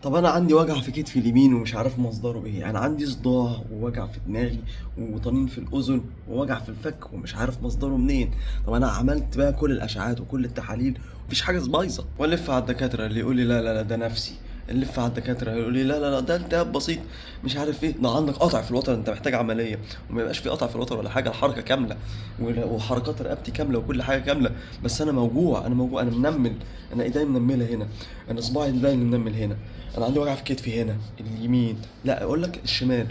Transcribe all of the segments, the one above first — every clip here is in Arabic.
طب انا عندي وجع في كتفي اليمين ومش عارف مصدره ايه. انا عندي صداع ووجع في دماغي وطنين في الاذن ووجع في الفك ومش عارف مصدره منين. طب انا عملت بقى كل الاشعاعات وكل التحاليل ومفيش حاجه بايظه. والف على الدكاتره اللي يقول لي لا لا لا ده نفسي، نلف على الدكاتره يقول لي لا لا لا ده التهاب بسيط، مش عارف ايه، ده عندك قطع في الوتر انت محتاج عمليه. وما يبقاش في قطع في الوتر ولا حاجه، الحركه كامله وحركات رقبتي كامله وكل حاجه كامله. بس انا موجوع، انا موجوع، انا منمل، انا ايدي منمله هنا، انا صباعي ده منمل هنا، انا عندي وجع في كتفي هنا اليمين، لا اقول لك الشمال.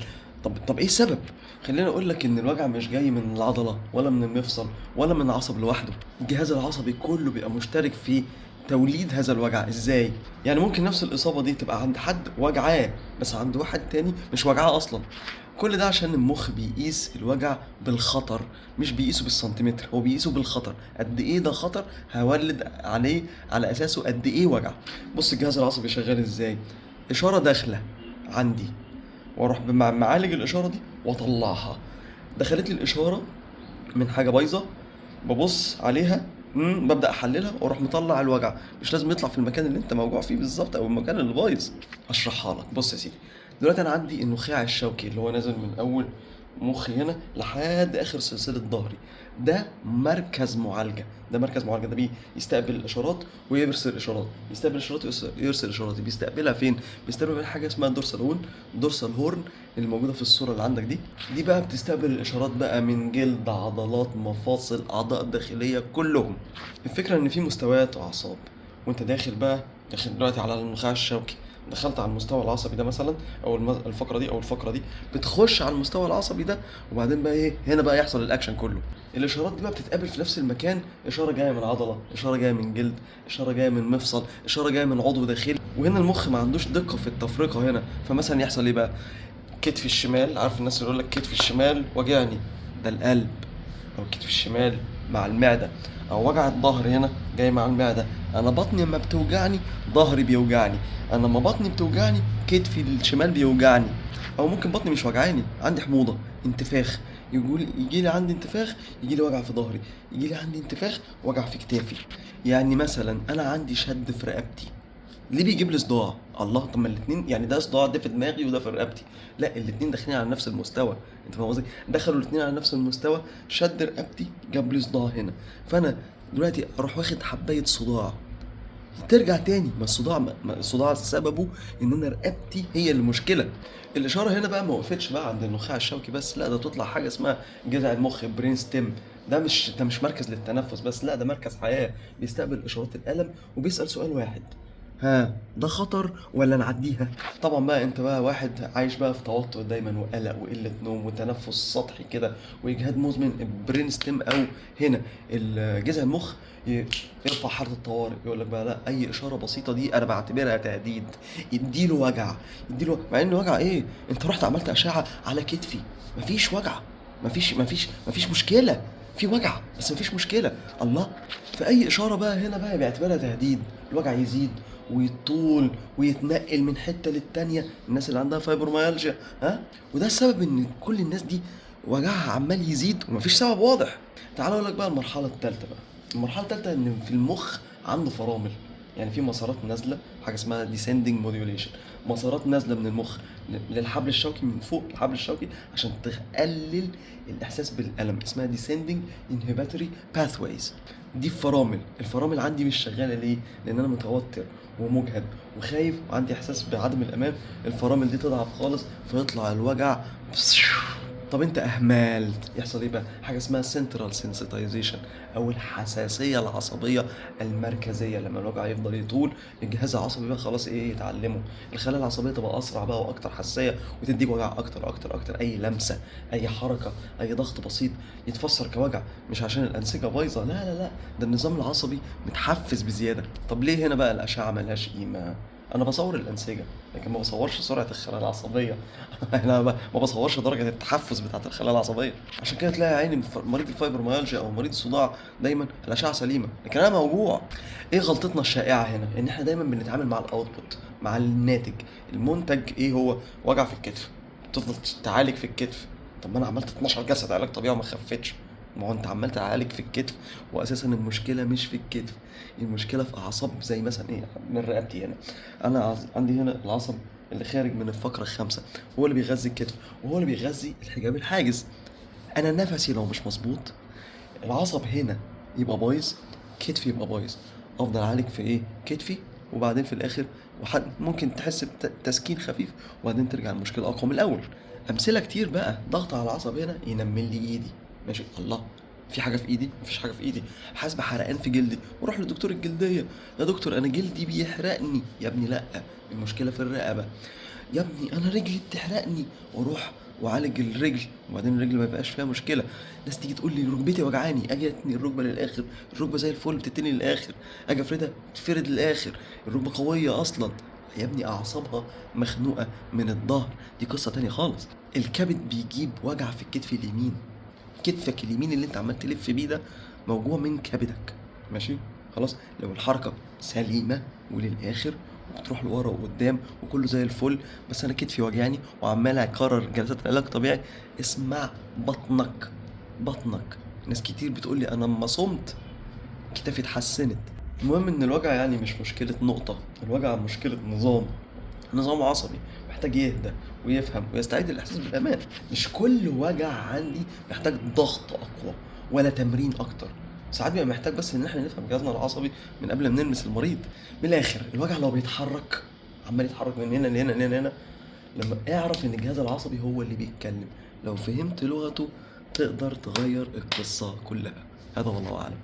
طب ايه السبب؟ خليني اقول لك ان الوجع مش جاي من العضله ولا من المفصل ولا من العصب لوحده. الجهاز العصبي كله بيبقى مشترك في توليد هذا الوجع. ازاي؟ يعني ممكن نفس الاصابه دي تبقى عند حد وجعاه بس عند واحد تاني مش وجعاه اصلا. كل ده عشان المخ بيقيس الوجع بالخطر، مش بيقيسه بالسنتيمتر، هو بيقيسه بالخطر. قد ايه ده خطر هولد عليه على اساسه قد ايه وجع. بص الجهاز العصبي شغال ازاي. اشاره داخله عندي واروح معالج الاشاره دي واطلعها. دخلت لي الاشاره من حاجه بايظه، ببص عليها، ببدا احللها واروح مطلع الوجع. مش لازم يطلع في المكان اللي انت موجوع فيه بالظبط او المكان اللي بايظ. هشرحها لك. بص يا سيدي، دلوقتي انا عندي النخاع الشوكي اللي هو نازل من اول مخي هنا لحد اخر سلسله ظهري. ده مركز معالجه، ده مركز معالجه، ده بيستقبل الاشارات ويرسل الاشارات، يستقبل الاشارات ويرسل الاشارات. بيستقبلها فين؟ بيستقبل حاجه اسمها دورسال هورن اللي موجوده في الصوره اللي عندك دي. دي بقى بتستقبل الاشارات بقى من جلد، عضلات، مفاصل، اعضاء داخليه، كلهم. الفكره ان في مستويات اعصاب، وانت داخل دلوقتي على النخاع الشوكي، دخلت على المستوى العصبي ده مثلا، او الفقره دي او الفقره دي، بتخش على المستوى العصبي ده. وبعدين بقى ايه هنا بقى يحصل الاكشن كله. الاشارات دي بقى بتتقابل في نفس المكان، اشاره جايه من عضله، اشاره جايه من جلد، اشاره جايه من مفصل، اشاره جايه من عضو داخلي. وهنا المخ ما عندوش دقه في التفرقه هنا. فمثلا يحصل ايه بقى؟ كتفي الشمال، عارف الناس اللي يقول لك كتفي الشمال وجعني، ده القلب. او كتفي الشمال مع المعده، او وجع الظهر هنا جاي مع المعده. انا بطني لما بتوجعني ظهري بيوجعني، انا لما بطني بتوجعني كتفي الشمال بيوجعني. او ممكن بطني مش وجعاني، عندي حموضه، انتفاخ، يجي لي عندي انتفاخ، يجي لي وجع في ظهري، يجي لي عندي انتفاخ وجع في كتافي. يعني مثلا انا عندي شد في رقبتي، ليه بيجيب لي صداع؟ الله، طب ما الاثنين يعني ده صداع، ده في دماغي وده في رقبتي. لا الاثنين داخلين على نفس المستوى. انت فاهم قصدي؟ دخلوا الاثنين على نفس المستوى، شد رقبتي جاب لي صداع هنا. فانا دلوقتي اروح واخد حبايه صداع، ترجع تاني. ما الصداع، ما الصداع سببه ان انا رقبتي هي المشكله. الاشاره هنا بقى ما وقفتش بقى عند النخاع الشوكي بس، لا ده تطلع حاجه اسمها جذع المخ، برين ستيم. ده مش مركز للتنفس بس، لا ده مركز حياه، بيستقبل اشارات الالم وبيسال سؤال واحد: ها ده خطر ولا نعديها؟ طبعا بقى انت بقى واحد عايش بقى في توتر دايما وقلق وقله نوم وتنفس سطحي كده واجهاد مزمن، البرين ستيم او هنا جذع المخ يرفع حالة الطوارئ. يقول لك بقى لا، اي اشاره بسيطه دي انا بعتبرها تهديد، يديله وجع، يديله، مع انه وجع ايه؟ انت رحت عملت اشعه على كتفي، مفيش وجع، مفيش مشكله، في وجع بس مفيش مشكله. الله، فاي اشاره بقى هنا بقى بيعتبرها تهديد. الوجع يزيد ويطول ويتنقل من حته للتانيه. الناس اللي عندها فايبروميالجيا، ها، وده السبب ان كل الناس دي وجعها عمال يزيد ومفيش سبب واضح. تعال اقول لك بقى المرحله الثالثه بقى. المرحله الثالثه ان في المخ عنده فرامل، يعني في مسارات نازله، حاجه اسمها descending modulation، مسارات نازله من المخ للحبل الشوكي، من فوق الحبل الشوكي عشان تقلل الاحساس بالالم، اسمها descending inhibitory pathways. دي فرامل. الفرامل عندي مش شغاله ليه؟ لان انا متوتر ومجهد وخايف وعندي احساس بعدم الامان. الفرامل دي تضعف خالص فيطلع الوجع. طب انت اهملت، يحصل ايه بقى؟ حاجه اسمها central sensitization او الحساسيه العصبيه المركزيه. لما الوجع يفضل يطول، الجهاز العصبي بقى خلاص ايه يتعلمه، الخلايا العصبيه تبقى اسرع بقى واكتر حساسيه وتديك وجع اكتر اكتر اكتر. اي لمسه، اي حركه، اي ضغط بسيط يتفسر كوجع، مش عشان الانسجه بايظه، لا لا لا، ده النظام العصبي متحفز بزياده. طب ليه هنا بقى الاشعه ملهاش قيمه؟ انا بصور الانسجه لكن ما بصورش سرعه الخلايا العصبيه. انا ما بصورش درجه التحفز بتاعه الخلايا العصبيه. عشان كده تلاقي عيني مريض الفايبروميالجيا او مريض الصداع دايما الاشعه سليمه لكن انا موجوع. ايه غلطتنا الشائعه هنا؟ ان احنا دايما بنتعامل مع الاوتبوت، مع الناتج. المنتج ايه هو؟ وجع في الكتف، تفضل تعالج في الكتف. طب ما انا عملت 12 جلسه علاج طبيعي وما خفتش. ما هو انت عمال تعالج في الكتف، واساسا المشكله مش في الكتف، المشكله في اعصاب زي مثلا ايه، من رقبتي هنا. انا عندي هنا العصب اللي خارج من الفقره الخامسه، هو اللي بيغذي الكتف، وهو اللي بيغذي الحجاب الحاجز. انا نفسي لو مش مظبوط، العصب هنا يبقى بايظ، كتفي يبقى بايظ، افضل اعالج في ايه، كتفي، وبعدين في الاخر ممكن تحس بتسكين خفيف، وبعدين ترجع المشكله اقوى من الاول. امثله كتير بقى، ضغط على العصب هنا ينمل لي ايدي، ماشي الله، في حاجه في ايدي؟ مفيش حاجه في ايدي. حاسس بحرقان في جلدي، واروح لدكتور الجلديه، يا دكتور انا جلدي بيحرقني. يا ابني لا، المشكله في الرقبه. يا ابني انا رجلي بتحرقني، واروح واعالج الرجل، وبعدين الرجل ما يبقاش فيها مشكله. ناس تيجي تقول لي ركبتي وجعاني، اجي اتني الركبه للاخر، الركبه زي الفل بتتني للاخر، اجي افردها تفرد للاخر، الركبه قويه اصلا. يا ابني اعصابها مخنوقه من الظهر، دي قصه تانية خالص. الكبد بيجيب وجع في الكتف اليمين، كتفك اليمين اللي انت عمال تلف بيه ده موجوع من كبدك، ماشي؟ خلاص، لو الحركه سليمه وللاخر، وبتروح لورا وقدام وكله زي الفل، بس انا كتفي وجعني وعمال اكرر جلسات علاج طبيعي، اسمع بطنك، بطنك. ناس كتير بتقول لي انا اما صمت كتفي اتحسنت. المهم ان الوجع يعني مش مشكله نقطه، الوجع مشكله نظام عصبي محتاج يهدى ويفهم ويستعيد الإحساس بالأمان. مش كل وجع عندي محتاج ضغط أقوى ولا تمرين أكتر، ساعات بيبقى محتاج بس إن احنا نفهم جهازنا العصبي من قبل ما نلمس المريض. من الآخر، الوجع لو بيتحرك، عمال يتحرك من هنا لهنا لهنا لهنا، لما اعرف إن الجهاز العصبي هو اللي بيتكلم، لو فهمت لغته تقدر تغير القصة كلها. هذا والله أعلم.